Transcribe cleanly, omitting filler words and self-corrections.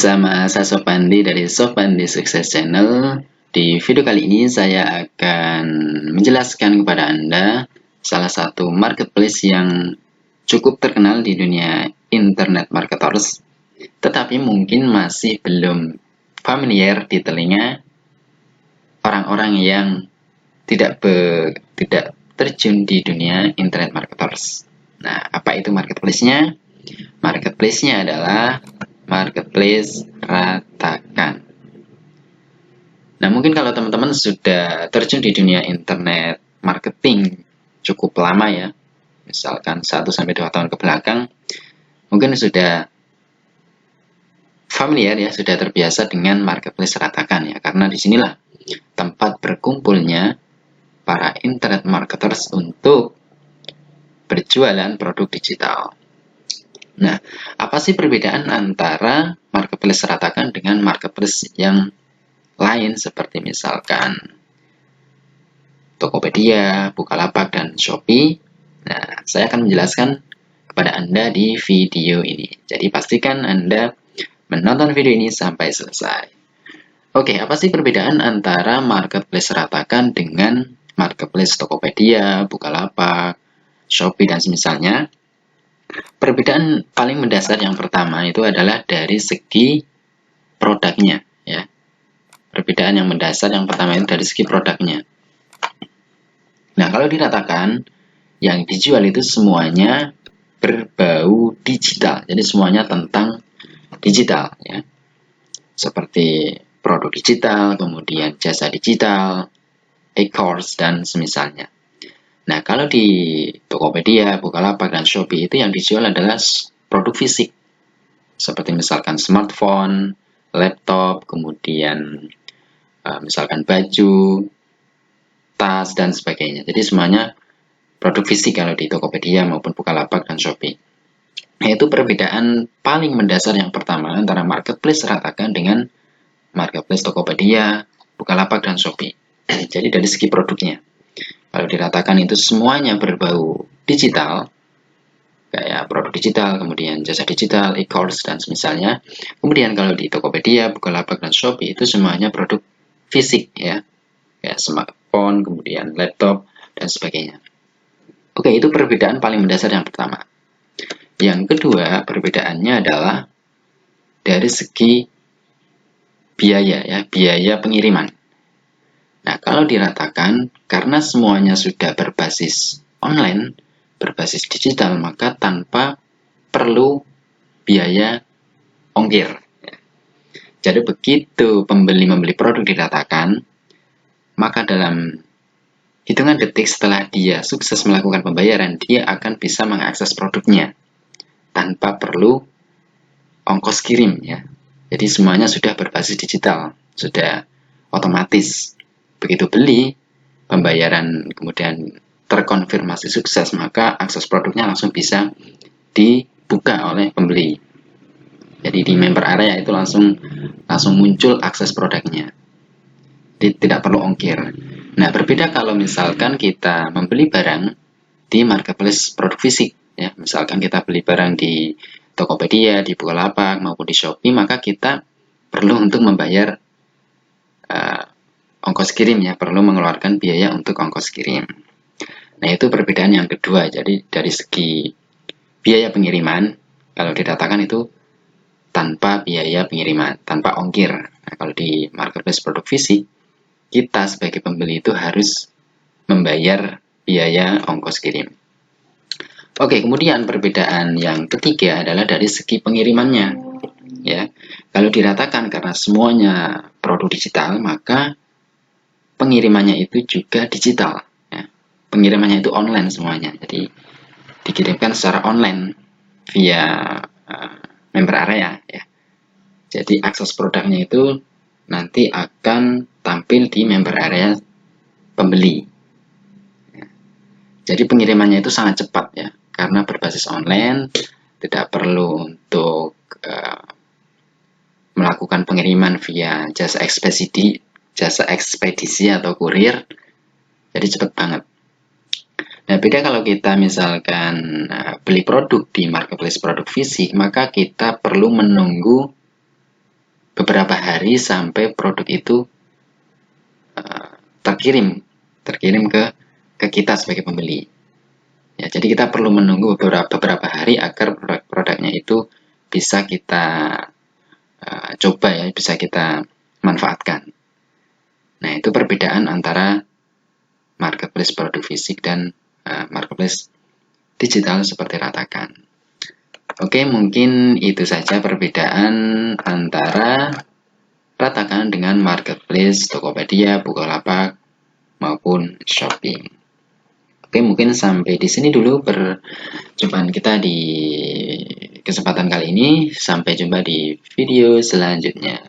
Bersama saya Sopandi dari Sopandi Sukses Channel. Di video kali ini saya akan menjelaskan kepada Anda salah satu marketplace yang cukup terkenal di dunia internet marketers, tetapi mungkin masih belum familiar di telinga orang-orang yang tidak terjun di dunia internet marketers. Nah, apa itu marketplace-nya? Marketplace-nya adalah marketplace Ratakan. Nah, mungkin kalau teman-teman sudah terjun di dunia internet marketing cukup lama ya, misalkan 1-2 tahun ke belakang, mungkin sudah familiar ya, sudah terbiasa dengan marketplace Ratakan ya, karena disinilah tempat berkumpulnya para internet marketers untuk berjualan produk digital. Nah, apa sih perbedaan antara marketplace Ratakan dengan marketplace yang lain seperti misalkan Tokopedia, Bukalapak, dan Shopee? Nah, saya akan menjelaskan kepada Anda di video ini. Jadi pastikan Anda menonton video ini sampai selesai. Oke, apa sih perbedaan antara marketplace Ratakan dengan marketplace Tokopedia, Bukalapak, Shopee, dan semisalnya? Perbedaan paling mendasar yang pertama itu adalah dari segi produknya ya. Perbedaan yang mendasar yang pertama itu dari segi produknya. Nah, kalau diratakan yang dijual itu semuanya berbau digital. Jadi semuanya tentang digital ya. Seperti produk digital, kemudian jasa digital, e-course, dan semisalnya. Nah, kalau di Tokopedia, Bukalapak, dan Shopee itu yang dijual adalah produk fisik. Seperti misalkan smartphone, laptop, kemudian misalkan baju, tas, dan sebagainya. Jadi semuanya produk fisik kalau di Tokopedia maupun Bukalapak dan Shopee. Nah, itu perbedaan paling mendasar yang pertama antara marketplace Ratakan dengan marketplace Tokopedia, Bukalapak, dan Shopee. Jadi dari segi produknya. Kalau diratakan itu semuanya berbau digital, kayak produk digital, kemudian jasa digital, e-course, dan semisalnya. Kemudian kalau di Tokopedia, Bukalapak, dan Shopee itu semuanya produk fisik ya, kayak smartphone, kemudian laptop, dan sebagainya. Oke, itu perbedaan paling mendasar yang pertama. Yang kedua, perbedaannya adalah dari segi biaya ya, biaya pengiriman. Nah, kalau diratakan, karena semuanya sudah berbasis online, berbasis digital, maka tanpa perlu biaya ongkir. Jadi begitu pembeli membeli produk diratakan, maka dalam hitungan detik setelah dia sukses melakukan pembayaran, dia akan bisa mengakses produknya tanpa perlu ongkos kirim ya. Jadi semuanya sudah berbasis digital, sudah otomatis. Begitu beli, pembayaran kemudian terkonfirmasi sukses, maka akses produknya langsung bisa dibuka oleh pembeli. Jadi di member area itu langsung muncul akses produknya. Jadi tidak perlu ongkir. Nah, berbeda kalau misalkan kita membeli barang di marketplace produk fisik ya. Misalkan kita beli barang di Tokopedia, di Bukalapak maupun di Shopee, maka kita perlu untuk membayar ongkos kirim ya, perlu mengeluarkan biaya untuk ongkos kirim. Nah, itu perbedaan yang kedua. Jadi dari segi biaya pengiriman, kalau didatakan itu tanpa biaya pengiriman, tanpa ongkir. Nah, kalau di marketplace produk fisik, kita sebagai pembeli itu harus membayar biaya ongkos kirim. Oke, kemudian perbedaan yang ketiga adalah dari segi pengirimannya. Ya, kalau diratakan karena semuanya produk digital, maka pengirimannya itu juga digital ya. Pengirimannya itu online semuanya, jadi dikirimkan secara online via member area ya. Jadi akses produknya itu nanti akan tampil di member area pembeli ya. Jadi pengirimannya itu sangat cepat ya, karena berbasis online, tidak perlu untuk melakukan pengiriman via jasa ekspedisi atau kurir, jadi cepat banget. Nah, beda kalau kita misalkan beli produk di marketplace produk fisik, maka kita perlu menunggu beberapa hari sampai produk itu terkirim ke kita sebagai pembeli. Ya, jadi kita perlu menunggu beberapa hari agar produknya itu bisa kita coba ya, bisa kita manfaatkan. Nah, itu perbedaan antara marketplace produk fisik dan marketplace digital seperti Ratakan. Oke, mungkin itu saja perbedaan antara Ratakan dengan marketplace Tokopedia, Bukalapak, maupun Shopee. Oke, mungkin sampai di sini dulu perjumpaan kita di kesempatan kali ini. Sampai jumpa di video selanjutnya.